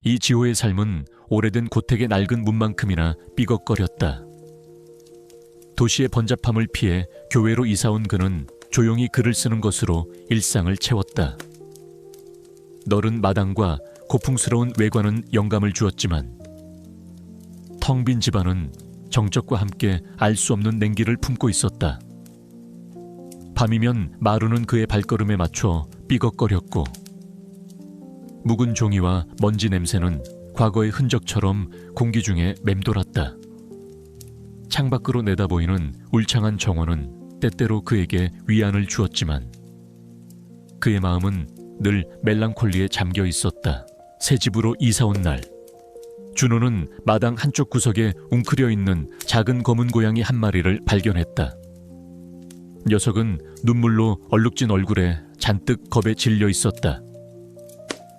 이 지호의 삶은 오래된 고택의 낡은 문만큼이나 삐걱거렸다. 도시의 번잡함을 피해 교외로 이사온 그는 조용히 글을 쓰는 것으로 일상을 채웠다. 넓은 마당과 고풍스러운 외관은 영감을 주었지만 텅 빈 집안은 정적과 함께 알 수 없는 냉기를 품고 있었다. 밤이면 마루는 그의 발걸음에 맞춰 삐걱거렸고 묵은 종이와 먼지 냄새는 과거의 흔적처럼 공기 중에 맴돌았다. 창밖으로 내다보이는 울창한 정원은 때때로 그에게 위안을 주었지만 그의 마음은 늘 멜랑콜리에 잠겨 있었다. 새 집으로 이사 온 날, 준호는 마당 한쪽 구석에 웅크려 있는 작은 검은 고양이 한 마리를 발견했다. 녀석은 눈물로 얼룩진 얼굴에 잔뜩 겁에 질려 있었다.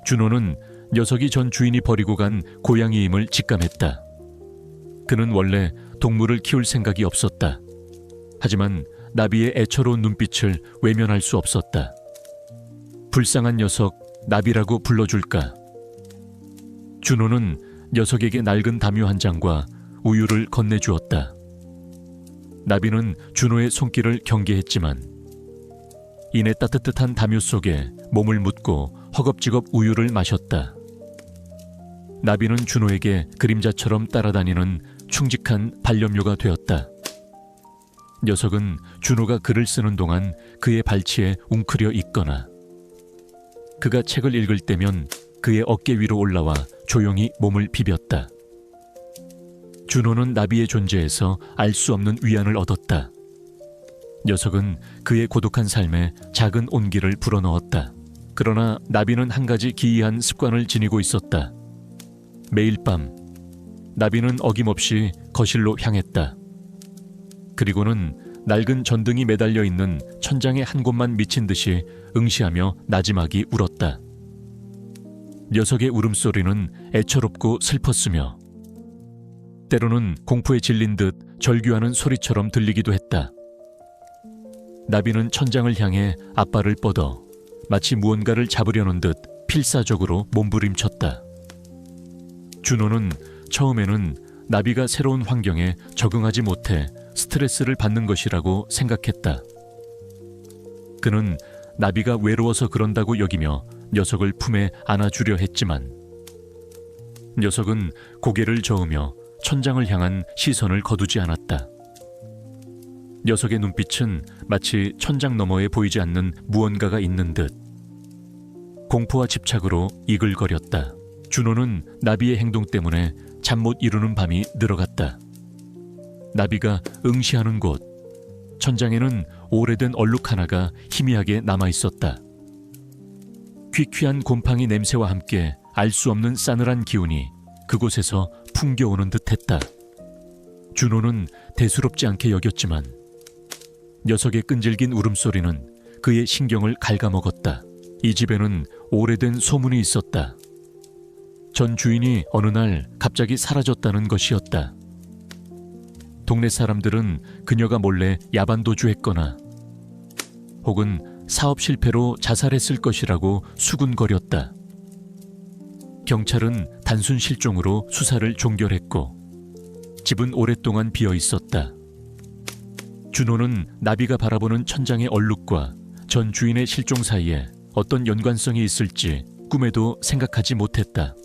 준호는 녀석이 전 주인이 버리고 간 고양이임을 직감했다. 그는 원래 동물을 키울 생각이 없었다. 하지만 나비의 애처로운 눈빛을 외면할 수 없었다. 불쌍한 녀석, 나비라고 불러줄까? 준호는 녀석에게 낡은 담요 한 장과 우유를 건네주었다. 나비는 준호의 손길을 경계했지만 이내 따뜻한 담요 속에 몸을 묻고 허겁지겁 우유를 마셨다. 나비는 준호에게 그림자처럼 따라다니는 충직한 반려묘가 되었다. 녀석은 준호가 글을 쓰는 동안 그의 발치에 웅크려 있거나 그가 책을 읽을 때면 그의 어깨 위로 올라와 조용히 몸을 비볐다. 준호는 나비의 존재에서 알 수 없는 위안을 얻었다. 녀석은 그의 고독한 삶에 작은 온기를 불어넣었다. 그러나 나비는 한 가지 기이한 습관을 지니고 있었다. 매일 밤 나비는 어김없이 거실로 향했다. 그리고는 낡은 전등이 매달려 있는 천장의 한 곳만 미친 듯이 응시하며 나지막이 울었다. 녀석의 울음소리는 애처롭고 슬펐으며 때로는 공포에 질린 듯 절규하는 소리처럼 들리기도 했다. 나비는 천장을 향해 앞발을 뻗어 마치 무언가를 잡으려는 듯 필사적으로 몸부림쳤다. 준호는 처음에는 나비가 새로운 환경에 적응하지 못해 스트레스를 받는 것이라고 생각했다. 그는 나비가 외로워서 그런다고 여기며 녀석을 품에 안아주려 했지만 녀석은 고개를 저으며 천장을 향한 시선을 거두지 않았다. 녀석의 눈빛은 마치 천장 너머에 보이지 않는 무언가가 있는 듯 공포와 집착으로 이글거렸다. 준호는 나비의 행동 때문에 잠 못 이루는 밤이 늘어갔다. 나비가 응시하는 곳, 천장에는 오래된 얼룩 하나가 희미하게 남아있었다. 퀴퀴한 곰팡이 냄새와 함께 알 수 없는 싸늘한 기운이 그곳에서 풍겨오는 듯했다. 준호는 대수롭지 않게 여겼지만 녀석의 끈질긴 울음소리는 그의 신경을 갉아먹었다. 이 집에는 오래된 소문이 있었다. 전 주인이 어느 날 갑자기 사라졌다는 것이었다. 동네 사람들은 그녀가 몰래 야반도주했거나 혹은 사업 실패로 자살했을 것이라고 수군거렸다. 경찰은 단순 실종으로 수사를 종결했고 집은 오랫동안 비어 있었다. 준호는 나비가 바라보는 천장의 얼룩과 전 주인의 실종 사이에 어떤 연관성이 있을지 꿈에도 생각하지 못했다.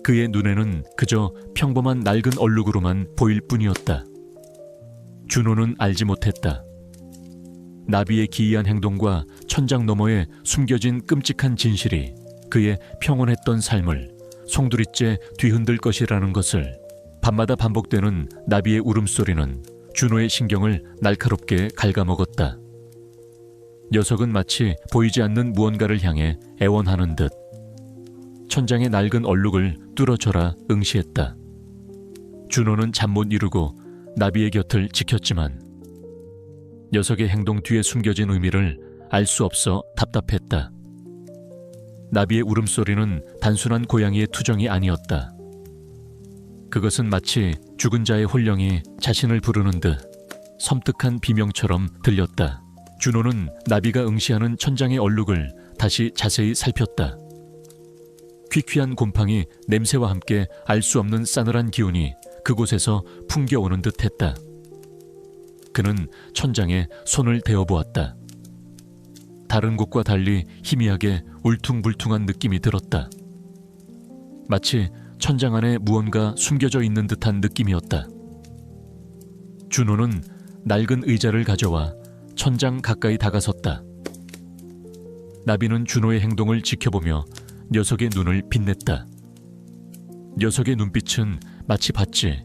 그의 눈에는 그저 평범한 낡은 얼룩으로만 보일 뿐이었다. 준호는 알지 못했다. 나비의 기이한 행동과 천장 너머에 숨겨진 끔찍한 진실이 그의 평온했던 삶을 송두리째 뒤흔들 것이라는 것을. 밤마다 반복되는 나비의 울음소리는 준호의 신경을 날카롭게 갉아먹었다. 녀석은 마치 보이지 않는 무언가를 향해 애원하는 듯 천장의 낡은 얼룩을 뚫어줘라 응시했다. 준호는 잠 못 이루고 나비의 곁을 지켰지만 녀석의 행동 뒤에 숨겨진 의미를 알 수 없어 답답했다. 나비의 울음소리는 단순한 고양이의 투정이 아니었다. 그것은 마치 죽은 자의 혼령이 자신을 부르는 듯 섬뜩한 비명처럼 들렸다. 준호는 나비가 응시하는 천장의 얼룩을 다시 자세히 살폈다. 퀴퀴한 곰팡이 냄새와 함께 알 수 없는 싸늘한 기운이 그곳에서 풍겨오는 듯했다. 그는 천장에 손을 대어보았다. 다른 곳과 달리 희미하게 울퉁불퉁한 느낌이 들었다. 마치 천장 안에 무언가 숨겨져 있는 듯한 느낌이었다. 준호는 낡은 의자를 가져와 천장 가까이 다가섰다. 나비는 준호의 행동을 지켜보며 녀석의 눈을 빛냈다. 녀석의 눈빛은 마치 봤지,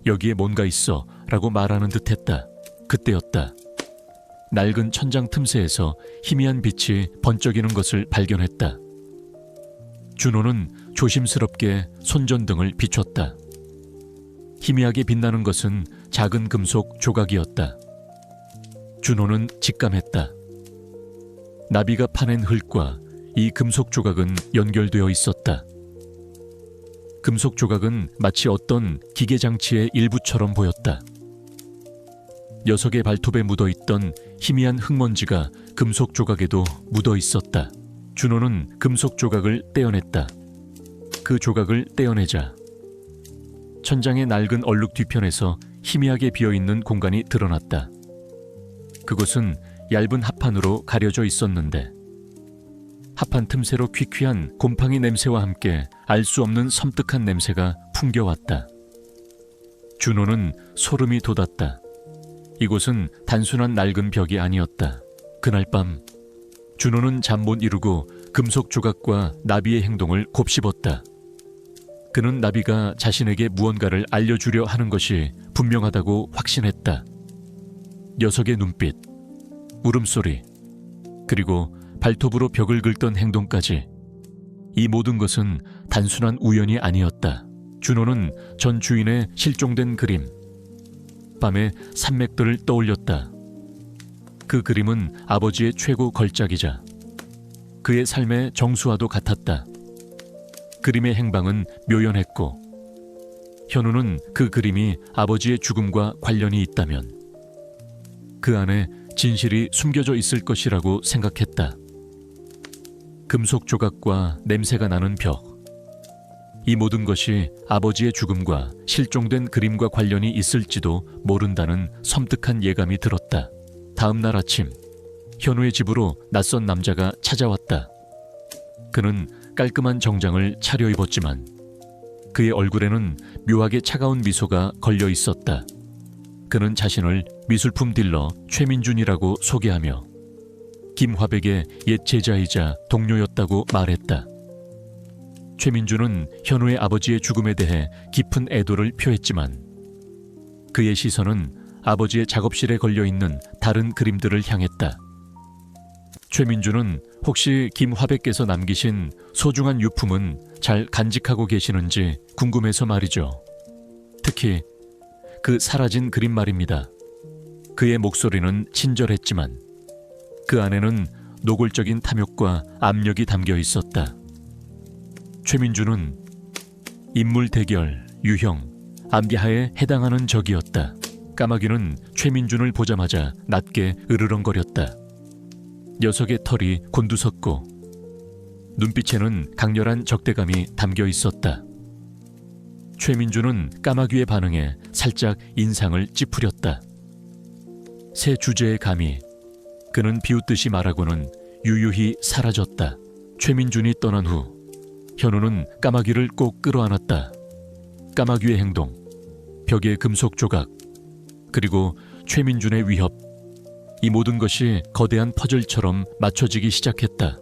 여기에 뭔가 있어 라고 말하는 듯했다. 그때였다. 낡은 천장 틈새에서 희미한 빛이 번쩍이는 것을 발견했다. 준호는 조심스럽게 손전등을 비췄다. 희미하게 빛나는 것은 작은 금속 조각이었다. 준호는 직감했다. 나비가 파낸 흙과 이 금속 조각은 연결되어 있었다. 금속 조각은 마치 어떤 기계 장치의 일부처럼 보였다. 녀석의 발톱에 묻어있던 희미한 흙먼지가 금속 조각에도 묻어 있었다. 준호는 금속 조각을 떼어냈다. 그 조각을 떼어내자 천장의 낡은 얼룩 뒤편에서 희미하게 비어있는 공간이 드러났다. 그곳은 얇은 합판으로 가려져 있었는데 합판 틈새로 퀴퀴한 곰팡이 냄새와 함께 알 수 없는 섬뜩한 냄새가 풍겨왔다. 준호는 소름이 돋았다. 이곳은 단순한 낡은 벽이 아니었다. 그날 밤 준호는 잠 못 이루고 금속 조각과 나비의 행동을 곱씹었다. 그는 나비가 자신에게 무언가를 알려주려 하는 것이 분명하다고 확신했다. 녀석의 눈빛, 울음소리, 그리고 발톱으로 벽을 긁던 행동까지, 이 모든 것은 단순한 우연이 아니었다. 준호는 전 주인의 실종된 그림, 밤의 산맥들을 떠올렸다. 그 그림은 아버지의 최고 걸작이자 그의 삶의 정수와도 같았다. 그림의 행방은 묘연했고 현우는 그 그림이 아버지의 죽음과 관련이 있다면 그 안에 진실이 숨겨져 있을 것이라고 생각했다. 금속 조각과 냄새가 나는 벽, 이 모든 것이 아버지의 죽음과 실종된 그림과 관련이 있을지도 모른다는 섬뜩한 예감이 들었다. 다음 날 아침, 현우의 집으로 낯선 남자가 찾아왔다. 그는 깔끔한 정장을 차려입었지만 그의 얼굴에는 묘하게 차가운 미소가 걸려 있었다. 그는 자신을 미술품 딜러 최민준이라고 소개하며 김화백의 옛 제자이자 동료였다고 말했다. 최민준은 현우의 아버지의 죽음에 대해 깊은 애도를 표했지만 그의 시선은 아버지의 작업실에 걸려있는 다른 그림들을 향했다. 최민준은 혹시 김화백께서 남기신 소중한 유품은 잘 간직하고 계시는지 궁금해서 말이죠. 특히 그 사라진 그림 말입니다. 그의 목소리는 친절했지만 그 안에는 노골적인 탐욕과 압력이 담겨 있었다. 최민준은 인물 대결, 유형, 암기하에 해당하는 적이었다. 까마귀는 최민준을 보자마자 낮게 으르렁거렸다. 녀석의 털이 곤두섰고 눈빛에는 강렬한 적대감이 담겨 있었다. 최민준은 까마귀의 반응에 살짝 인상을 찌푸렸다. 새 주제의 감이, 그는 비웃듯이 말하고는 유유히 사라졌다. 최민준이 떠난 후 현우는 까마귀를 꼭 끌어안았다. 까마귀의 행동, 벽의 금속 조각, 그리고 최민준의 위협, 이 모든 것이 거대한 퍼즐처럼 맞춰지기 시작했다.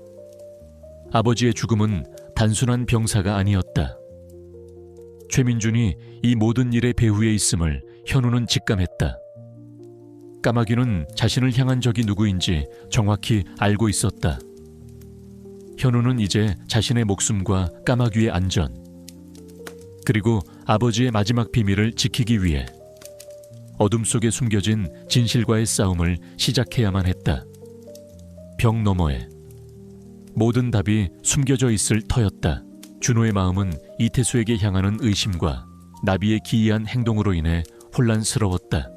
아버지의 죽음은 단순한 병사가 아니었다. 최민준이 이 모든 일의 배후에 있음을 현우는 직감했다. 까마귀는 자신을 향한 적이 누구인지 정확히 알고 있었다. 현우는 이제 자신의 목숨과 까마귀의 안전, 그리고 아버지의 마지막 비밀을 지키기 위해 어둠 속에 숨겨진 진실과의 싸움을 시작해야만 했다. 벽 너머에 모든 답이 숨겨져 있을 터였다. 준호의 마음은 이태수에게 향하는 의심과 나비의 기이한 행동으로 인해 혼란스러웠다.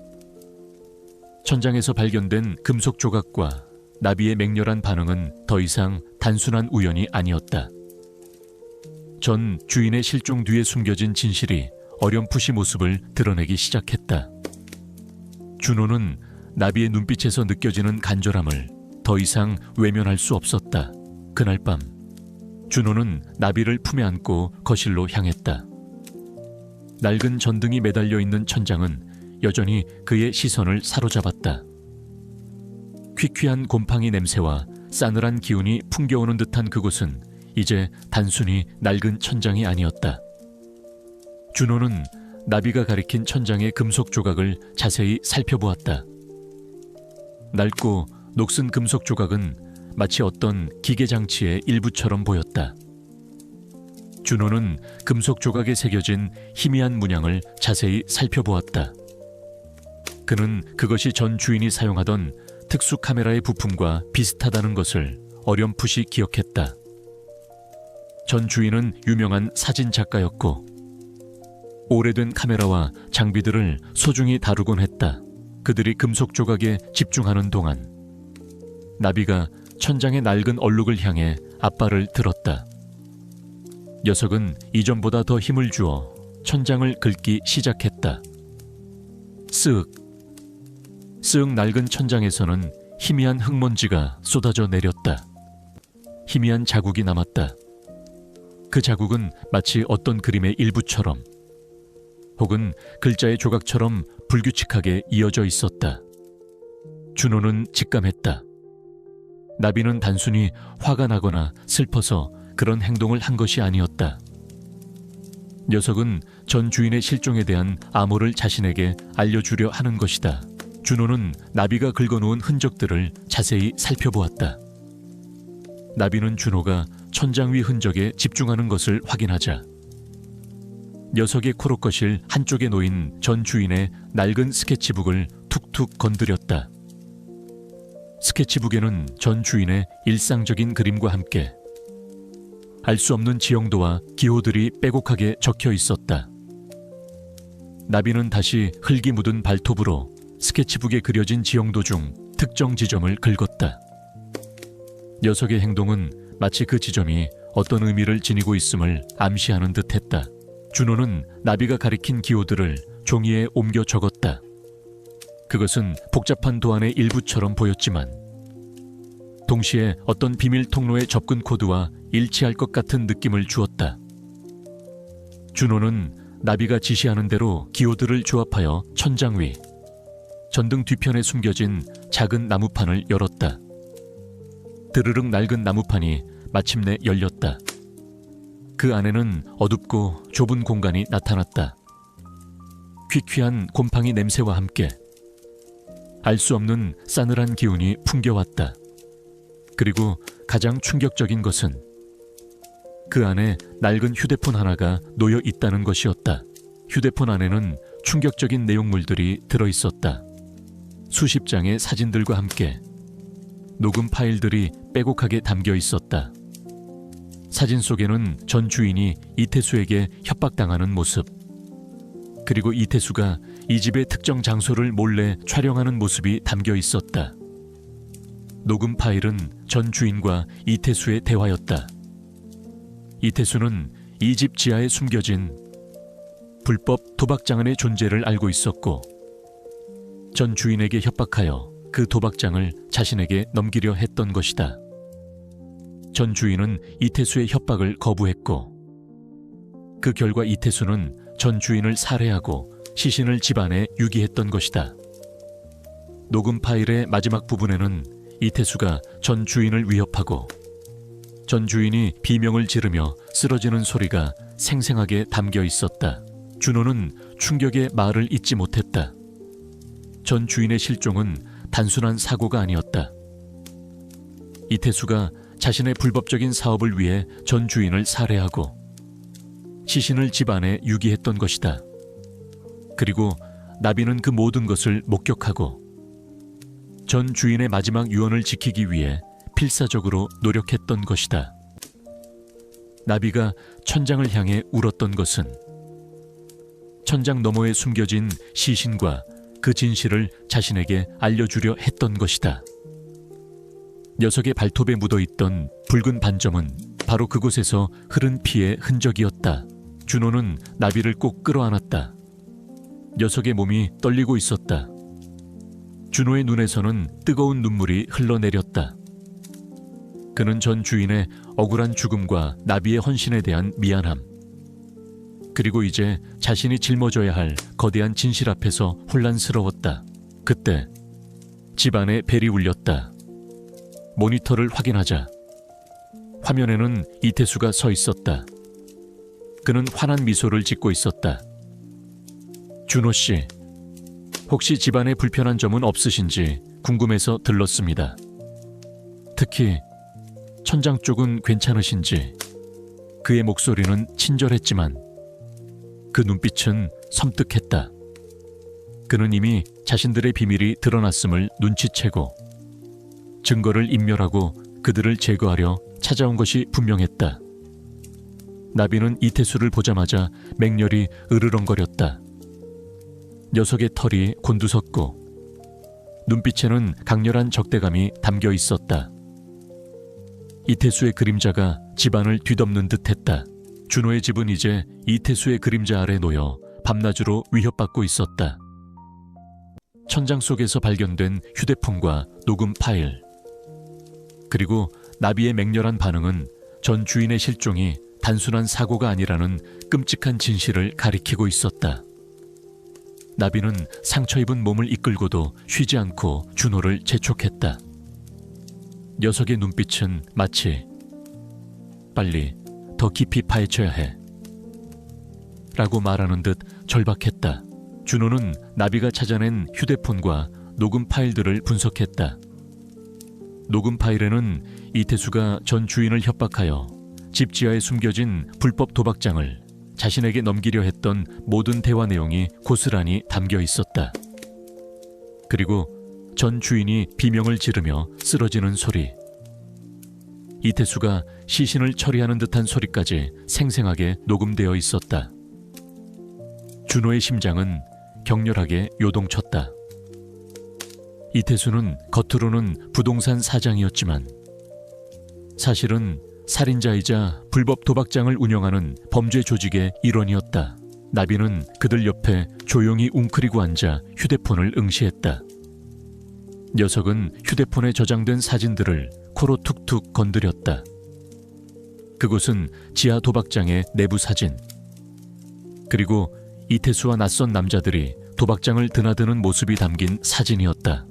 천장에서 발견된 금속 조각과 나비의 맹렬한 반응은 더 이상 단순한 우연이 아니었다. 전 주인의 실종 뒤에 숨겨진 진실이 어렴풋이 모습을 드러내기 시작했다. 준호는 나비의 눈빛에서 느껴지는 간절함을 더 이상 외면할 수 없었다. 그날 밤 준호는 나비를 품에 안고 거실로 향했다. 낡은 전등이 매달려 있는 천장은 여전히 그의 시선을 사로잡았다. 퀴퀴한 곰팡이 냄새와 싸늘한 기운이 풍겨오는 듯한 그곳은 이제 단순히 낡은 천장이 아니었다. 준호는 나비가 가리킨 천장의 금속 조각을 자세히 살펴보았다. 낡고 녹슨 금속 조각은 마치 어떤 기계 장치의 일부처럼 보였다. 준호는 금속 조각에 새겨진 희미한 문양을 자세히 살펴보았다. 그는 그것이 전 주인이 사용하던 특수 카메라의 부품과 비슷하다는 것을 어렴풋이 기억했다. 전 주인은 유명한 사진 작가였고 오래된 카메라와 장비들을 소중히 다루곤 했다. 그들이 금속 조각에 집중하는 동안 나비가 천장의 낡은 얼룩을 향해 앞발을 들었다. 녀석은 이전보다 더 힘을 주어 천장을 긁기 시작했다. 쓱! 쓱 낡은 천장에서는 희미한 흙먼지가 쏟아져 내렸다. 희미한 자국이 남았다. 그 자국은 마치 어떤 그림의 일부처럼 혹은 글자의 조각처럼 불규칙하게 이어져 있었다. 준호는 직감했다. 나비는 단순히 화가 나거나 슬퍼서 그런 행동을 한 것이 아니었다. 녀석은 전 주인의 실종에 대한 암호를 자신에게 알려주려 하는 것이다. 준호는 나비가 긁어놓은 흔적들을 자세히 살펴보았다. 나비는 준호가 천장 위 흔적에 집중하는 것을 확인하자 녀석의 코로컷일 한쪽에 놓인 전 주인의 낡은 스케치북을 툭툭 건드렸다. 스케치북에는 전 주인의 일상적인 그림과 함께 알 수 없는 지형도와 기호들이 빼곡하게 적혀 있었다. 나비는 다시 흙이 묻은 발톱으로 스케치북에 그려진 지형도 중 특정 지점을 긁었다. 녀석의 행동은 마치 그 지점이 어떤 의미를 지니고 있음을 암시하는 듯했다. 준호는 나비가 가리킨 기호들을 종이에 옮겨 적었다. 그것은 복잡한 도안의 일부처럼 보였지만 동시에 어떤 비밀 통로의 접근 코드와 일치할 것 같은 느낌을 주었다. 준호는 나비가 지시하는 대로 기호들을 조합하여 천장 위, 전등 뒤편에 숨겨진 작은 나무판을 열었다. 드르륵 낡은 나무판이 마침내 열렸다. 그 안에는 어둡고 좁은 공간이 나타났다. 퀴퀴한 곰팡이 냄새와 함께 알 수 없는 싸늘한 기운이 풍겨왔다. 그리고 가장 충격적인 것은 그 안에 낡은 휴대폰 하나가 놓여 있다는 것이었다. 휴대폰 안에는 충격적인 내용물들이 들어있었다. 수십 장의 사진들과 함께 녹음 파일들이 빼곡하게 담겨 있었다. 사진 속에는 전 주인이 이태수에게 협박당하는 모습, 그리고 이태수가 이 집의 특정 장소를 몰래 촬영하는 모습이 담겨 있었다. 녹음 파일은 전 주인과 이태수의 대화였다. 이태수는 이 집 지하에 숨겨진 불법 도박장의 존재를 알고 있었고 전 주인에게 협박하여 그 도박장을 자신에게 넘기려 했던 것이다. 전 주인은 이태수의 협박을 거부했고 그 결과 이태수는 전 주인을 살해하고 시신을 집안에 유기했던 것이다. 녹음 파일의 마지막 부분에는 이태수가 전 주인을 위협하고 전 주인이 비명을 지르며 쓰러지는 소리가 생생하게 담겨 있었다. 준호는 충격의 말을 잇지 못했다. 전 주인의 실종은 단순한 사고가 아니었다. 이태수가 자신의 불법적인 사업을 위해 전 주인을 살해하고 시신을 집안에 유기했던 것이다. 그리고 나비는 그 모든 것을 목격하고 전 주인의 마지막 유언을 지키기 위해 필사적으로 노력했던 것이다. 나비가 천장을 향해 울었던 것은 천장 너머에 숨겨진 시신과 그 진실을 자신에게 알려주려 했던 것이다. 녀석의 발톱에 묻어있던 붉은 반점은 바로 그곳에서 흐른 피의 흔적이었다. 준호는 나비를 꼭 끌어안았다. 녀석의 몸이 떨리고 있었다. 준호의 눈에서는 뜨거운 눈물이 흘러내렸다. 그는 전 주인의 억울한 죽음과 나비의 헌신에 대한 미안함, 그리고 이제 자신이 짊어져야 할 거대한 진실 앞에서 혼란스러웠다. 그때 집안에 벨이 울렸다. 모니터를 확인하자 화면에는 이태수가 서 있었다. 그는 환한 미소를 짓고 있었다. 준호 씨, 혹시 집안에 불편한 점은 없으신지 궁금해서 들렀습니다. 특히 천장 쪽은 괜찮으신지. 그의 목소리는 친절했지만 그 눈빛은 섬뜩했다. 그는 이미 자신들의 비밀이 드러났음을 눈치채고 증거를 인멸하고 그들을 제거하려 찾아온 것이 분명했다. 나비는 이태수를 보자마자 맹렬히 으르렁거렸다. 녀석의 털이 곤두섰고 눈빛에는 강렬한 적대감이 담겨 있었다. 이태수의 그림자가 집안을 뒤덮는 듯했다. 준호의 집은 이제 이태수의 그림자 아래 놓여 밤낮으로 위협받고 있었다. 천장 속에서 발견된 휴대폰과 녹음 파일, 그리고 나비의 맹렬한 반응은 전 주인의 실종이 단순한 사고가 아니라는 끔찍한 진실을 가리키고 있었다. 나비는 상처 입은 몸을 이끌고도 쉬지 않고 준호를 재촉했다. 녀석의 눈빛은 마치 빨리 더 깊이 파헤쳐야 해 라고 말하는 듯 절박했다. 준호는 나비가 찾아낸 휴대폰과 녹음 파일들을 분석했다. 녹음 파일에는 이태수가 전 주인을 협박하여 집 지하에 숨겨진 불법 도박장을 자신에게 넘기려 했던 모든 대화 내용이 고스란히 담겨 있었다. 그리고 전 주인이 비명을 지르며 쓰러지는 소리, 이태수가 시신을 처리하는 듯한 소리까지 생생하게 녹음되어 있었다. 준호의 심장은 격렬하게 요동쳤다. 이태수는 겉으로는 부동산 사장이었지만 사실은 살인자이자 불법 도박장을 운영하는 범죄 조직의 일원이었다. 나비는 그들 옆에 조용히 웅크리고 앉아 휴대폰을 응시했다. 녀석은 휴대폰에 저장된 사진들을 코로 툭툭 건드렸다. 그곳은 지하 도박장의 내부 사진, 그리고 이태수와 낯선 남자들이 도박장을 드나드는 모습이 담긴 사진이었다.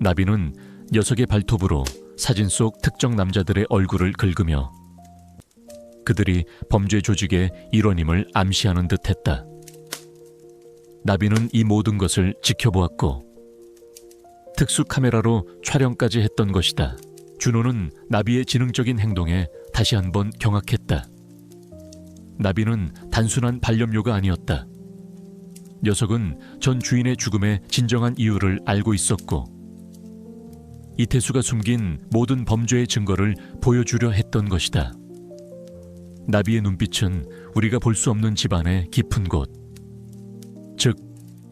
나비는 녀석의 발톱으로 사진 속 특정 남자들의 얼굴을 긁으며 그들이 범죄 조직의 일원임을 암시하는 듯했다. 나비는 이 모든 것을 지켜보았고 특수 카메라로 촬영까지 했던 것이다. 준호는 나비의 지능적인 행동에 다시 한번 경악했다. 나비는 단순한 반려묘가 아니었다. 녀석은 전 주인의 죽음의 진정한 이유를 알고 있었고 이태수가 숨긴 모든 범죄의 증거를 보여주려 했던 것이다. 나비의 눈빛은 우리가 볼 수 없는 집안의 깊은 곳, 즉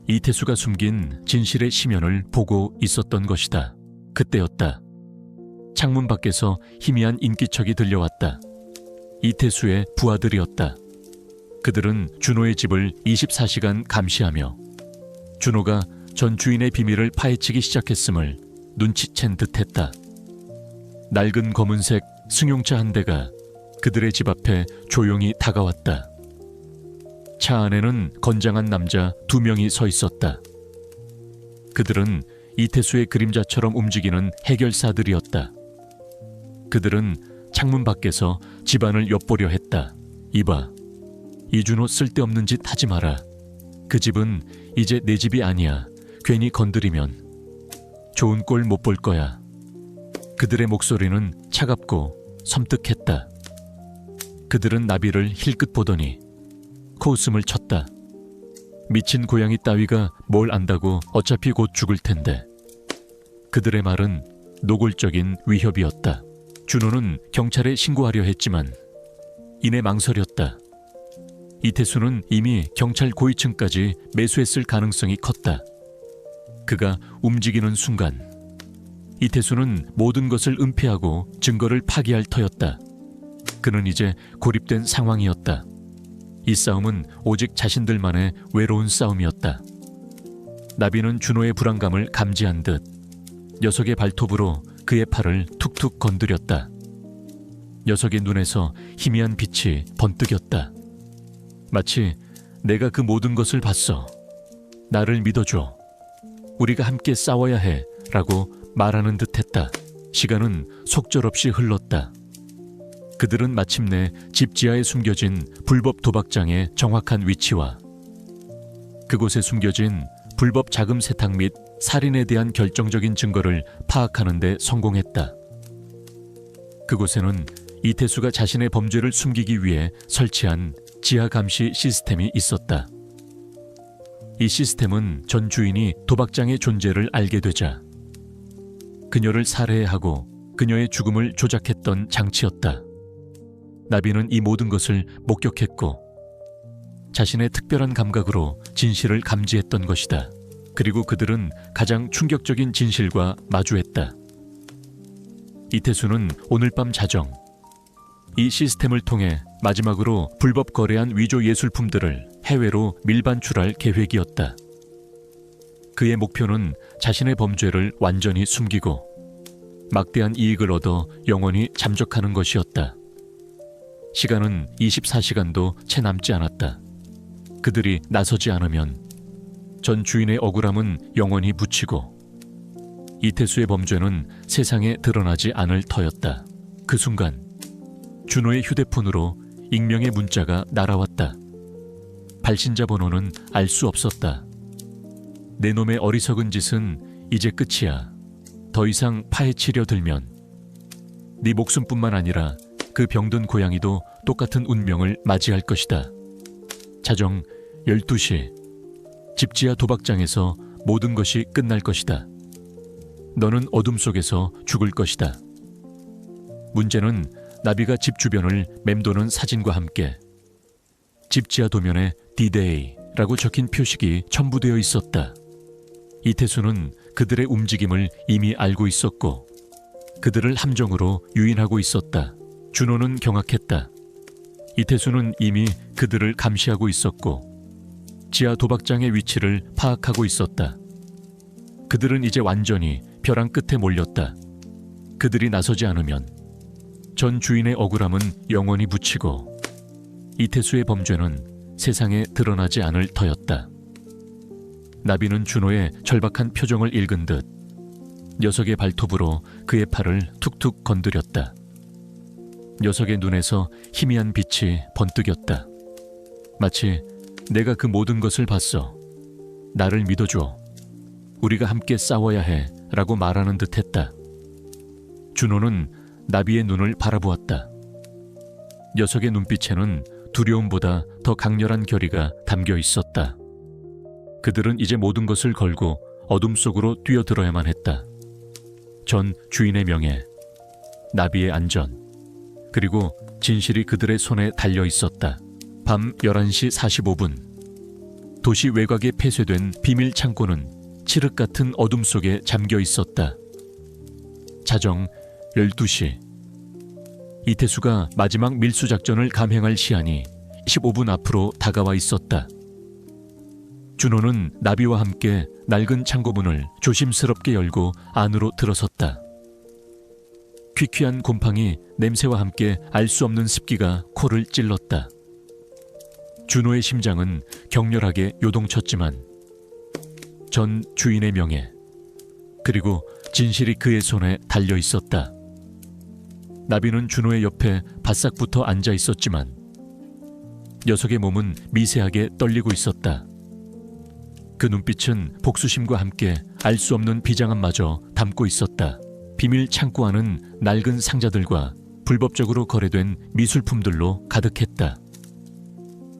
이태수가 숨긴 진실의 심연을 보고 있었던 것이다. 그때였다. 창문 밖에서 희미한 인기척이 들려왔다. 이태수의 부하들이었다. 그들은 준호의 집을 24시간 감시하며 준호가 전 주인의 비밀을 파헤치기 시작했음을 눈치챈 듯했다. 낡은 검은색 승용차 한 대가 그들의 집 앞에 조용히 다가왔다. 차 안에는 건장한 남자 2명이 서 있었다. 그들은 이태수의 그림자처럼 움직이는 해결사들이었다. 그들은 창문 밖에서 집안을 엿보려 했다. 이봐, 이준호 쓸데없는 짓 하지 마라. 그 집은 이제 내 집이 아니야. 괜히 건드리면 좋은 꼴 못 볼 거야. 그들의 목소리는 차갑고 섬뜩했다. 그들은 나비를 힐끗 보더니 코웃음을 쳤다. 미친 고양이 따위가 뭘 안다고 어차피 곧 죽을 텐데. 그들의 말은 노골적인 위협이었다. 준호는 경찰에 신고하려 했지만 이내 망설였다. 이태수는 이미 경찰 고위층까지 매수했을 가능성이 컸다. 그가 움직이는 순간 이태수는 모든 것을 은폐하고 증거를 파기할 터였다. 그는 이제 고립된 상황이었다. 이 싸움은 오직 자신들만의 외로운 싸움이었다. 나비는 준호의 불안감을 감지한 듯 녀석의 발톱으로 그의 팔을 툭툭 건드렸다. 녀석의 눈에서 희미한 빛이 번뜩였다. 마치 내가 그 모든 것을 봤어. 나를 믿어줘. 우리가 함께 싸워야 해. 라고 말하는 듯했다. 시간은 속절없이 흘렀다. 그들은 마침내 집 지하에 숨겨진 불법 도박장의 정확한 위치와 그곳에 숨겨진 불법 자금 세탁 및 살인에 대한 결정적인 증거를 파악하는 데 성공했다. 그곳에는 이태수가 자신의 범죄를 숨기기 위해 설치한 지하 감시 시스템이 있었다. 이 시스템은 전 주인이 도박장의 존재를 알게 되자 그녀를 살해하고 그녀의 죽음을 조작했던 장치였다. 나비는 이 모든 것을 목격했고 자신의 특별한 감각으로 진실을 감지했던 것이다. 그리고 그들은 가장 충격적인 진실과 마주했다. 이태수는 오늘 밤 자정 이 시스템을 통해 마지막으로 불법 거래한 위조 예술품들을 해외로 밀반출할 계획이었다. 그의 목표는 자신의 범죄를 완전히 숨기고 막대한 이익을 얻어 영원히 잠적하는 것이었다. 시간은 24시간도 채 남지 않았다. 그들이 나서지 않으면 전 주인의 억울함은 영원히 묻히고 이태수의 범죄는 세상에 드러나지 않을 터였다. 그 순간 준호의 휴대폰으로 익명의 문자가 날아왔다. 발신자 번호는 알 수 없었다. 내 놈의 어리석은 짓은 이제 끝이야. 더 이상 파헤치려 들면 네 목숨뿐만 아니라 그 병든 고양이도 똑같은 운명을 맞이할 것이다. 자정 12시 집 지하 도박장에서 모든 것이 끝날 것이다. 너는 어둠 속에서 죽을 것이다. 문제는 나비가 집 주변을 맴도는 사진과 함께 집 지하 도면에 D-Day라고 적힌 표식이 첨부되어 있었다. 이태수는 그들의 움직임을 이미 알고 있었고 그들을 함정으로 유인하고 있었다. 준호는 경악했다. 이태수는 이미 그들을 감시하고 있었고 지하 도박장의 위치를 파악하고 있었다. 그들은 이제 완전히 벼랑 끝에 몰렸다. 그들이 나서지 않으면 전 주인의 억울함은 영원히 묻히고 이태수의 범죄는 세상에 드러나지 않을 터였다. 나비는 준호의 절박한 표정을 읽은 듯 녀석의 발톱으로 그의 팔을 툭툭 건드렸다. 녀석의 눈에서 희미한 빛이 번뜩였다. 마치 내가 그 모든 것을 봤어. 나를 믿어줘. 우리가 함께 싸워야 해. 라고 말하는 듯했다. 준호는 나비의 눈을 바라보았다. 녀석의 눈빛에는 두려움보다 더 강렬한 결의가 담겨 있었다. 그들은 이제 모든 것을 걸고 어둠 속으로 뛰어들어야만 했다. 전 주인의 명예, 나비의 안전, 그리고 진실이 그들의 손에 달려 있었다. 밤 11시 45분 도시 외곽에 폐쇄된 비밀 창고는 칠흑 같은 어둠 속에 잠겨 있었다. 자정 12시 이태수가 마지막 밀수 작전을 감행할 시한이 15분 앞으로 다가와 있었다. 준호는 나비와 함께 낡은 창고문을 조심스럽게 열고 안으로 들어섰다. 퀴퀴한 곰팡이 냄새와 함께 알 수 없는 습기가 코를 찔렀다. 준호의 심장은 격렬하게 요동쳤지만 전 주인의 명예, 그리고 진실이 그의 손에 달려 있었다. 나비는 준호의 옆에 바싹 붙어 앉아 있었지만 녀석의 몸은 미세하게 떨리고 있었다. 그 눈빛은 복수심과 함께 알 수 없는 비장함마저 담고 있었다. 비밀 창고 안은 낡은 상자들과 불법적으로 거래된 미술품들로 가득했다.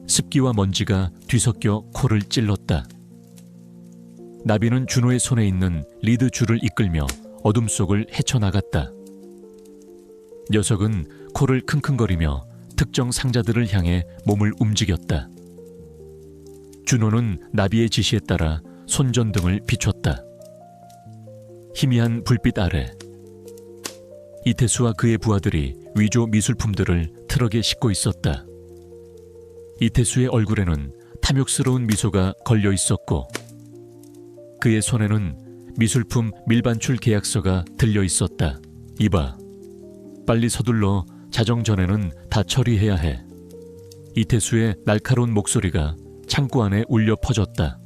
습기와 먼지가 뒤섞여 코를 찔렀다. 나비는 준호의 손에 있는 리드 줄을 이끌며 어둠 속을 헤쳐나갔다. 녀석은 코를 킁킁거리며 특정 상자들을 향해 몸을 움직였다. 준호는 나비의 지시에 따라 손전등을 비췄다. 희미한 불빛 아래 이태수와 그의 부하들이 위조 미술품들을 트럭에 싣고 있었다. 이태수의 얼굴에는 탐욕스러운 미소가 걸려 있었고 그의 손에는 미술품 밀반출 계약서가 들려 있었다. 이봐, 빨리 서둘러 자정 전에는 다 처리해야 해. 이태수의 날카로운 목소리가 창고 안에 울려 퍼졌다.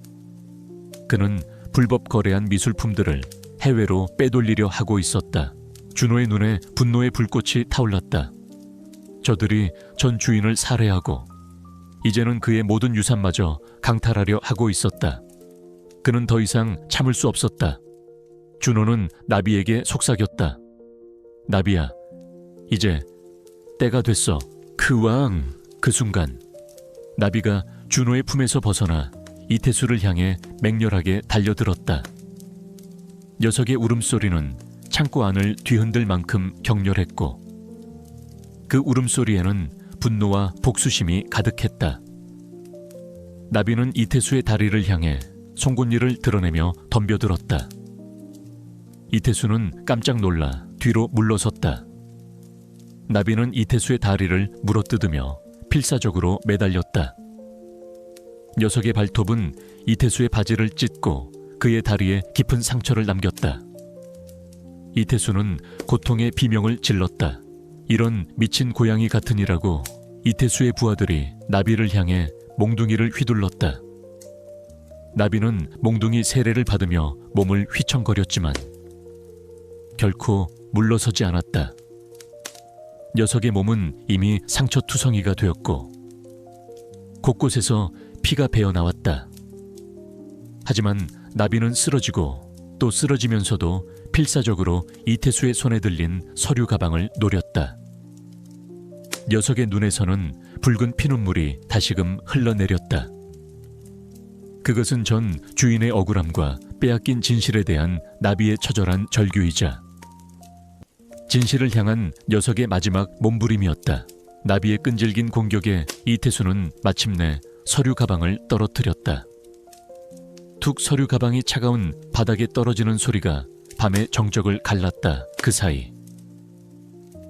그는 불법 거래한 미술품들을 해외로 빼돌리려 하고 있었다. 준호의 눈에 분노의 불꽃이 타올랐다. 저들이 전 주인을 살해하고 이제는 그의 모든 유산마저 강탈하려 하고 있었다. 그는 더 이상 참을 수 없었다. 준호는 나비에게 속삭였다. 나비야, 이제 때가 됐어. 그 순간 나비가 준호의 품에서 벗어나 이태수를 향해 맹렬하게 달려들었다. 녀석의 울음소리는 창고 안을 뒤흔들 만큼 격렬했고 그 울음소리에는 분노와 복수심이 가득했다. 나비는 이태수의 다리를 향해 송곳니를 드러내며 덤벼들었다. 이태수는 깜짝 놀라 뒤로 물러섰다. 나비는 이태수의 다리를 물어뜯으며 필사적으로 매달렸다. 녀석의 발톱은 이태수의 바지를 찢고 그의 다리에 깊은 상처를 남겼다. 이태수는 고통의 비명을 질렀다. 이런 미친 고양이 같으니라고 이태수의 부하들이 나비를 향해 몽둥이를 휘둘렀다. 나비는 몽둥이 세례를 받으며 몸을 휘청거렸지만 결코 물러서지 않았다. 녀석의 몸은 이미 상처투성이가 되었고 곳곳에서 피가 배어나왔다. 하지만 나비는 쓰러지고 또 쓰러지면서도 필사적으로 이태수의 손에 들린 서류 가방을 노렸다. 녀석의 눈에서는 붉은 피눈물이 다시금 흘러내렸다. 그것은 전 주인의 억울함과 빼앗긴 진실에 대한 나비의 처절한 절규이자 진실을 향한 녀석의 마지막 몸부림이었다. 나비의 끈질긴 공격에 이태수는 마침내 서류 가방을 떨어뜨렸다. 툭 서류 가방이 차가운 바닥에 떨어지는 소리가 밤의 정적을 갈랐다. 그 사이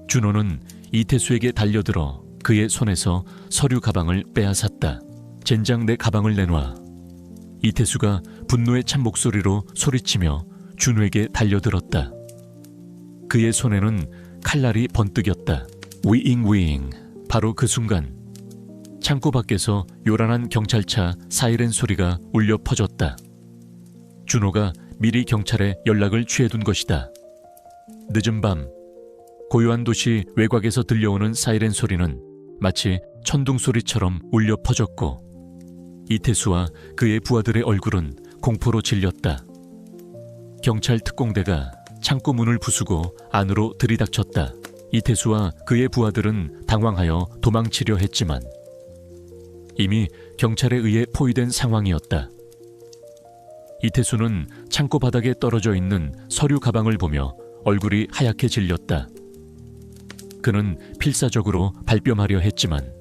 준호는 이태수에게 달려들어 그의 손에서 서류 가방을 빼앗았다. 젠장 내 가방을 내놔. 이태수가 분노의 찬 목소리로 소리치며 준호에게 달려들었다. 그의 손에는 칼날이 번뜩였다. 위잉. 바로 그 순간 창고 밖에서 요란한 경찰차 사이렌 소리가 울려 퍼졌다. 준호가 미리 경찰에 연락을 취해둔 것이다. 늦은 밤 고요한 도시 외곽에서 들려오는 사이렌 소리는 마치 천둥 소리처럼 울려 퍼졌고 이태수와 그의 부하들의 얼굴은 공포로 질렸다. 경찰 특공대가 창고 문을 부수고 안으로 들이닥쳤다. 이태수와 그의 부하들은 당황하여 도망치려 했지만 이미 경찰에 의해 포위된 상황이었다. 이태수는 창고 바닥에 떨어져 있는 서류 가방을 보며 얼굴이 하얗게 질렸다. 그는 필사적으로 발뺌하려 했지만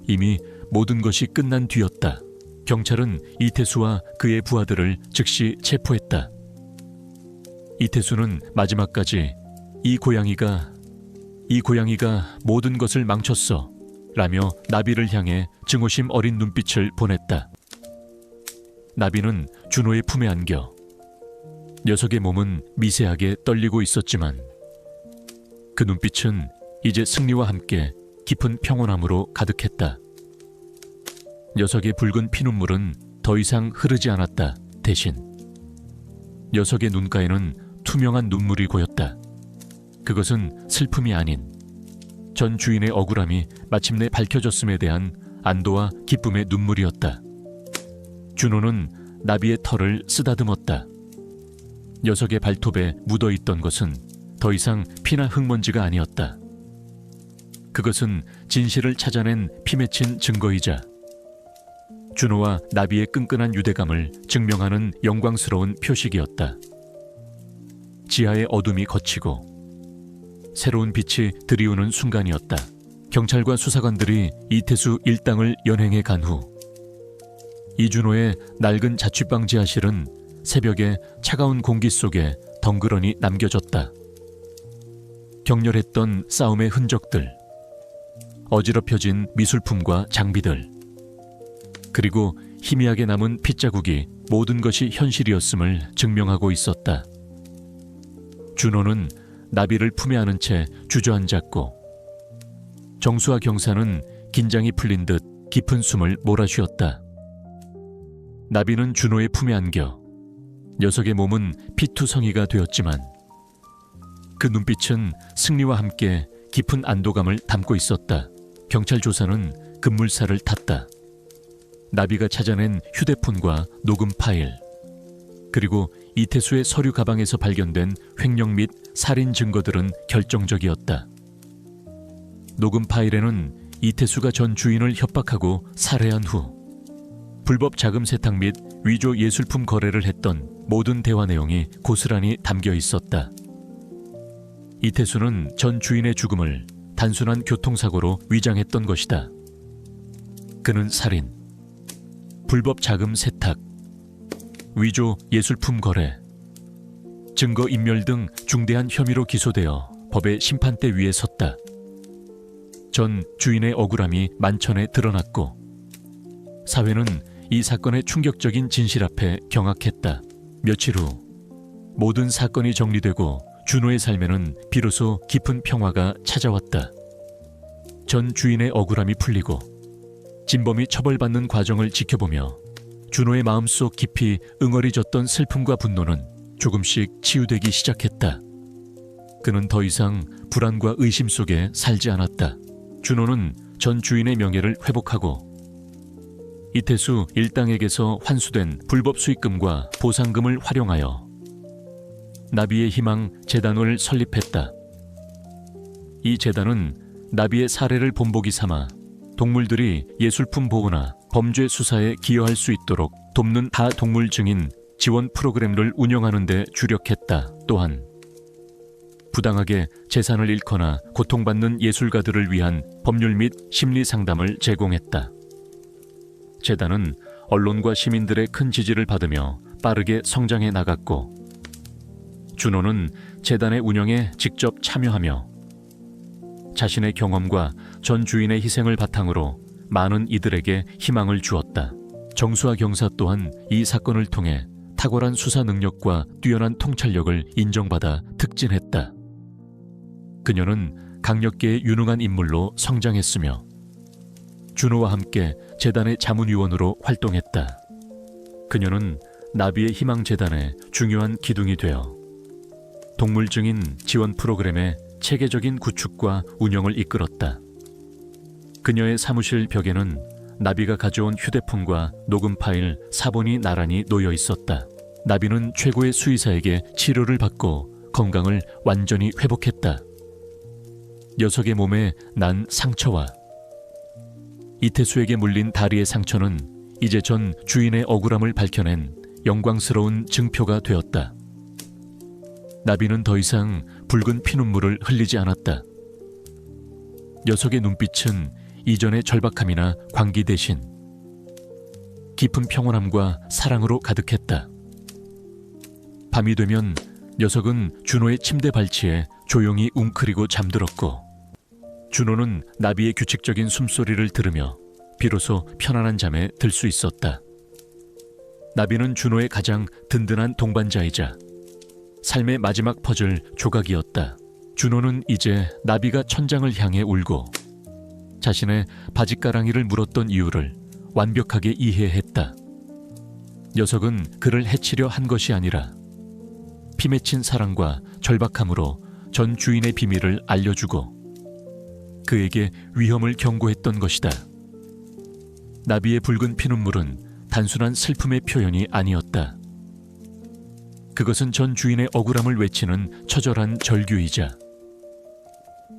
이미 모든 것이 끝난 뒤였다. 경찰은 이태수와 그의 부하들을 즉시 체포했다. 이태수는 마지막까지 이 고양이가 모든 것을 망쳤어 라며 나비를 향해 증오심 어린 눈빛을 보냈다. 나비는 준호의 품에 안겨 녀석의 몸은 미세하게 떨리고 있었지만 그 눈빛은 이제 승리와 함께 깊은 평온함으로 가득했다. 녀석의 붉은 피눈물은 더 이상 흐르지 않았다. 대신 녀석의 눈가에는 투명한 눈물이 고였다. 그것은 슬픔이 아닌 전 주인의 억울함이 마침내 밝혀졌음에 대한 안도와 기쁨의 눈물이었다. 준호는 나비의 털을 쓰다듬었다. 녀석의 발톱에 묻어있던 것은 더 이상 피나 흙먼지가 아니었다. 그것은 진실을 찾아낸 피 맺힌 증거이자 준호와 나비의 끈끈한 유대감을 증명하는 영광스러운 표식이었다. 지하의 어둠이 걷히고 새로운 빛이 들이우는 순간이었다. 경찰과 수사관들이 이태수 일당을 연행해 간 후 이준호의 낡은 자취방 지하실은 새벽에 차가운 공기 속에 덩그러니 남겨졌다. 격렬했던 싸움의 흔적들, 어지럽혀진 미술품과 장비들, 그리고 희미하게 남은 핏자국이 모든 것이 현실이었음을 증명하고 있었다. 준호는 나비를 품에 안은 채 주저앉았고, 정수와 경사는 긴장이 풀린 듯 깊은 숨을 몰아쉬었다. 나비는 준호의 품에 안겨 녀석의 몸은 피투성이가 되었지만 그 눈빛은 승리와 함께 깊은 안도감을 담고 있었다. 경찰 조사는 급물살을 탔다. 나비가 찾아낸 휴대폰과 녹음 파일, 그리고 이태수의 서류 가방에서 발견된 횡령 및 살인 증거들은 결정적이었다. 녹음 파일에는 이태수가 전 주인을 협박하고 살해한 후 불법 자금 세탁 및 위조 예술품 거래를 했던 모든 대화 내용이 고스란히 담겨 있었다. 이태수는 전 주인의 죽음을 단순한 교통사고로 위장했던 것이다. 그는 살인, 불법 자금 세탁, 위조 예술품 거래, 증거인멸 등 중대한 혐의로 기소되어 법의 심판대 위에 섰다. 전 주인의 억울함이 만천에 드러났고 사회는 이 사건의 충격적인 진실 앞에 경악했다. 며칠 후 모든 사건이 정리되고 준호의 삶에는 비로소 깊은 평화가 찾아왔다. 전 주인의 억울함이 풀리고 진범이 처벌받는 과정을 지켜보며 준호의 마음속 깊이 응어리졌던 슬픔과 분노는 조금씩 치유되기 시작했다. 그는 더 이상 불안과 의심 속에 살지 않았다. 준호는 전 주인의 명예를 회복하고 이태수 일당에게서 환수된 불법 수익금과 보상금을 활용하여 나비의 희망 재단을 설립했다. 이 재단은 나비의 사례를 본보기 삼아 동물들이 예술품 보호나 범죄 수사에 기여할 수 있도록 돕는 다동물 증인 지원 프로그램을 운영하는 데 주력했다. 또한 부당하게 재산을 잃거나 고통받는 예술가들을 위한 법률 및 심리 상담을 제공했다. 재단은 언론과 시민들의 큰 지지를 받으며 빠르게 성장해 나갔고 준호는 재단의 운영에 직접 참여하며 자신의 경험과 전 주인의 희생을 바탕으로 많은 이들에게 희망을 주었다. 정수와 경사 또한 이 사건을 통해 탁월한 수사 능력과 뛰어난 통찰력을 인정받아 특진했다. 그녀는 강력계의 유능한 인물로 성장했으며 준호와 함께 재단의 자문위원으로 활동했다. 그녀는 나비의 희망재단의 중요한 기둥이 되어 동물 증인 지원 프로그램의 체계적인 구축과 운영을 이끌었다. 그녀의 사무실 벽에는 나비가 가져온 휴대폰과 녹음 파일 4본이 나란히 놓여 있었다. 나비는 최고의 수의사에게 치료를 받고 건강을 완전히 회복했다. 녀석의 몸에 난 상처와 이태수에게 물린 다리의 상처는 이제 전 주인의 억울함을 밝혀낸 영광스러운 증표가 되었다. 나비는 더 이상 붉은 피눈물을 흘리지 않았다. 녀석의 눈빛은 이전의 절박함이나 광기 대신 깊은 평온함과 사랑으로 가득했다. 밤이 되면 녀석은 준호의 침대 발치에 조용히 웅크리고 잠들었고 준호는 나비의 규칙적인 숨소리를 들으며 비로소 편안한 잠에 들 수 있었다. 나비는 준호의 가장 든든한 동반자이자 삶의 마지막 퍼즐 조각이었다. 준호는 이제 나비가 천장을 향해 울고 자신의 바짓가랑이를 물었던 이유를 완벽하게 이해했다. 녀석은 그를 해치려 한 것이 아니라 피 맺힌 사랑과 절박함으로 전 주인의 비밀을 알려주고 그에게 위험을 경고했던 것이다. 나비의 붉은 피눈물은 단순한 슬픔의 표현이 아니었다. 그것은 전 주인의 억울함을 외치는 처절한 절규이자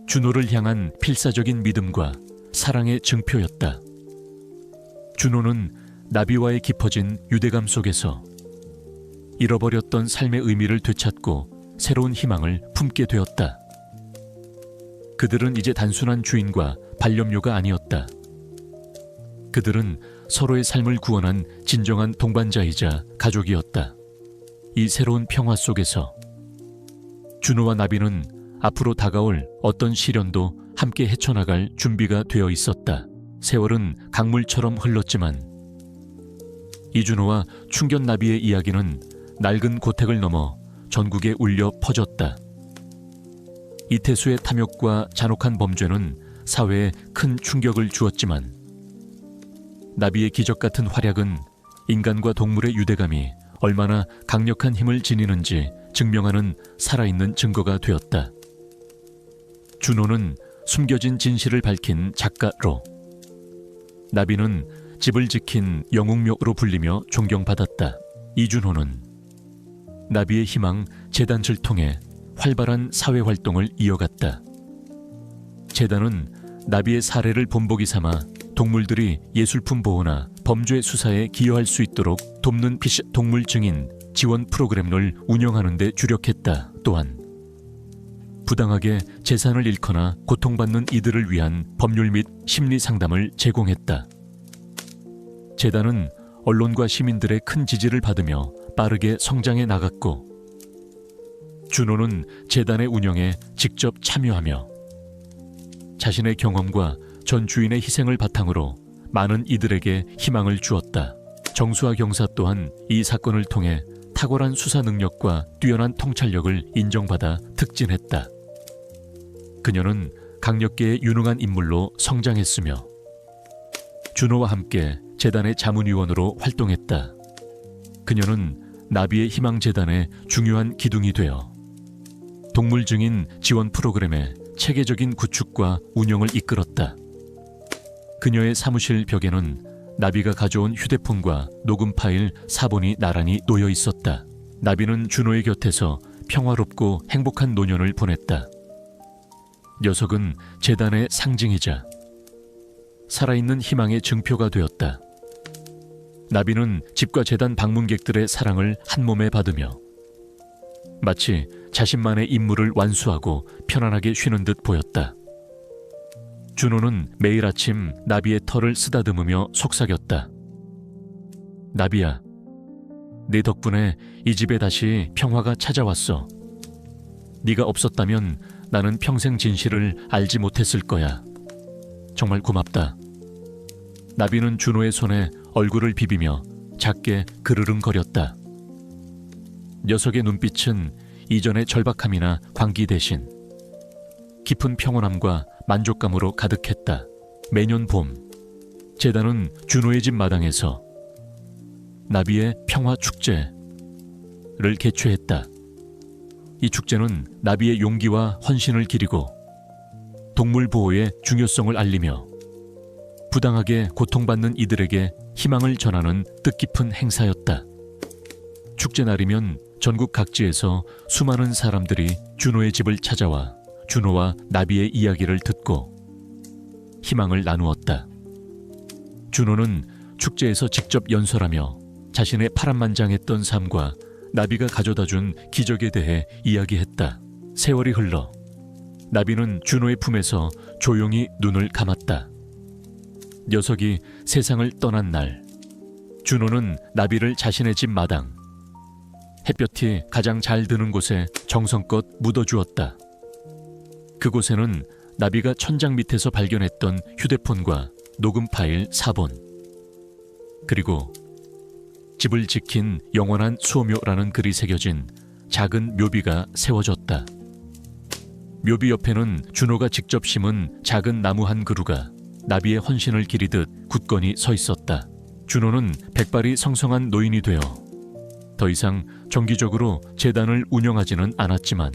준호를 향한 필사적인 믿음과 사랑의 증표였다. 준호는 나비와의 깊어진 유대감 속에서 잃어버렸던 삶의 의미를 되찾고 새로운 희망을 품게 되었다. 그들은 이제 단순한 주인과 반려묘가 아니었다. 그들은 서로의 삶을 구원한 진정한 동반자이자 가족이었다. 이 새로운 평화 속에서 준호와 나비는 앞으로 다가올 어떤 시련도 함께 헤쳐나갈 준비가 되어 있었다. 세월은 강물처럼 흘렀지만 이준호와 충견나비의 이야기는 낡은 고택을 넘어 전국에 울려 퍼졌다. 이태수의 탐욕과 잔혹한 범죄는 사회에 큰 충격을 주었지만 나비의 기적 같은 활약은 인간과 동물의 유대감이 얼마나 강력한 힘을 지니는지 증명하는 살아있는 증거가 되었다. 준호는 숨겨진 진실을 밝힌 작가로, 나비는 집을 지킨 영웅묘로 불리며 존경받았다. 이준호는 나비의 희망 재단을 통해 활발한 사회활동을 이어갔다. 재단은 나비의 사례를 본보기 삼아 동물들이 예술품 보호나 범죄 수사에 기여할 수 있도록 돕는 피시 동물 증인 지원 프로그램을 운영하는 데 주력했다. 또한 부당하게 재산을 잃거나 고통받는 이들을 위한 법률 및 심리 상담을 제공했다. 재단은 언론과 시민들의 큰 지지를 받으며 빠르게 성장해 나갔고, 준호는 재단의 운영에 직접 참여하며 자신의 경험과 전 주인의 희생을 바탕으로 많은 이들에게 희망을 주었다. 정수아 경사 또한 이 사건을 통해 탁월한 수사 능력과 뛰어난 통찰력을 인정받아 특진했다. 그녀는 강력계의 유능한 인물로 성장했으며 준호와 함께 재단의 자문위원으로 활동했다. 그녀는 나비의 희망재단의 중요한 기둥이 되어 동물 증인 지원 프로그램의 체계적인 구축과 운영을 이끌었다. 그녀의 사무실 벽에는 나비가 가져온 휴대폰과 녹음 파일 4본이 나란히 놓여 있었다. 나비는 준호의 곁에서 평화롭고 행복한 노년을 보냈다. 녀석은 재단의 상징이자 살아있는 희망의 증표가 되었다. 나비는 집과 재단 방문객들의 사랑을 한몸에 받으며 마치 자신만의 임무를 완수하고 편안하게 쉬는 듯 보였다. 준호는 매일 아침 나비의 털을 쓰다듬으며 속삭였다. 나비야, 네 덕분에 이 집에 다시 평화가 찾아왔어. 네가 없었다면 나는 평생 진실을 알지 못했을 거야. 정말 고맙다. 나비는 준호의 손에 얼굴을 비비며 작게 그르릉거렸다. 녀석의 눈빛은 이전의 절박함이나 광기 대신 깊은 평온함과 만족감으로 가득했다. 매년 봄, 재단은 준호의 집 마당에서 나비의 평화축제를 개최했다. 이 축제는 나비의 용기와 헌신을 기리고 동물 보호의 중요성을 알리며 부당하게 고통받는 이들에게 희망을 전하는 뜻깊은 행사였다. 축제 날이면 전국 각지에서 수많은 사람들이 준호의 집을 찾아와 준호와 나비의 이야기를 듣고 희망을 나누었다. 준호는 축제에서 직접 연설하며 자신의 파란만장했던 삶과 나비가 가져다준 기적에 대해 이야기했다. 세월이 흘러 나비는 준호의 품에서 조용히 눈을 감았다. 녀석이 세상을 떠난 날, 준호는 나비를 자신의 집 마당, 햇볕이 가장 잘 드는 곳에 정성껏 묻어주었다. 그곳에는 나비가 천장 밑에서 발견했던 휴대폰과 녹음 파일 4본, 그리고 집을 지킨 영원한 수호묘라는 글이 새겨진 작은 묘비가 세워졌다. 묘비 옆에는 준호가 직접 심은 작은 나무 한 그루가 나비의 헌신을 기리듯 굳건히 서 있었다. 준호는 백발이 성성한 노인이 되어 더 이상 정기적으로 재단을 운영하지는 않았지만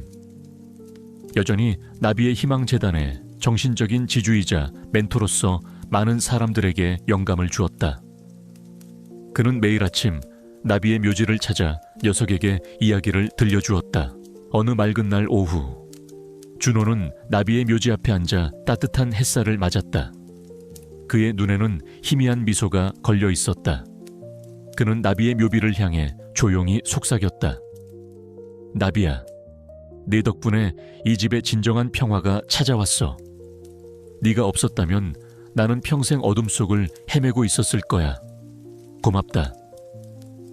여전히 나비의 희망재단의 정신적인 지주이자 멘토로서 많은 사람들에게 영감을 주었다. 그는 매일 아침 나비의 묘지를 찾아 녀석에게 이야기를 들려주었다. 어느 맑은 날 오후, 준호는 나비의 묘지 앞에 앉아 따뜻한 햇살을 맞았다. 그의 눈에는 희미한 미소가 걸려 있었다. 그는 나비의 묘비를 향해 조용히 속삭였다. 나비야, 네 덕분에 이 집에 진정한 평화가 찾아왔어. 네가 없었다면 나는 평생 어둠 속을 헤매고 있었을 거야. 고맙다.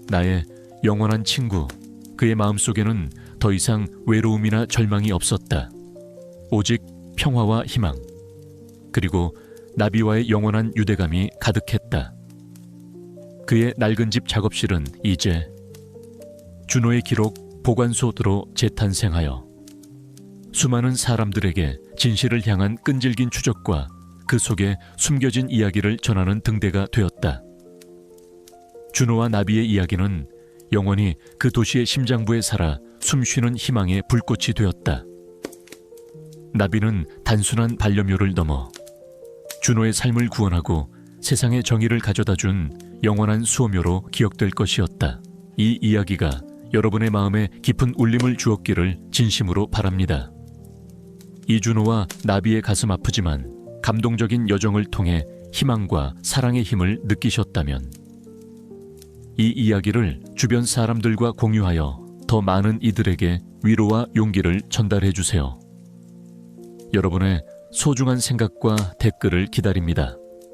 나의 영원한 친구. 그의 마음속에는 더 이상 외로움이나 절망이 없었다. 오직 평화와 희망. 그리고 나비와의 영원한 유대감이 가득했다. 그의 낡은 집 작업실은 이제 준호의 기록 보관소로 재탄생하여 수많은 사람들에게 진실을 향한 끈질긴 추적과 그 속에 숨겨진 이야기를 전하는 등대가 되었다. 준호와 나비의 이야기는 영원히 그 도시의 심장부에 살아 숨쉬는 희망의 불꽃이 되었다. 나비는 단순한 반려묘를 넘어 준호의 삶을 구원하고 세상의 정의를 가져다 준 영원한 수호묘로 기억될 것이었다. 이 이야기가 여러분의 마음에 깊은 울림을 주었기를 진심으로 바랍니다. 이준호와 나비의 가슴 아프지만 감동적인 여정을 통해 희망과 사랑의 힘을 느끼셨다면 이 이야기를 주변 사람들과 공유하여 더 많은 이들에게 위로와 용기를 전달해 주세요. 여러분의 소중한 생각과 댓글을 기다립니다.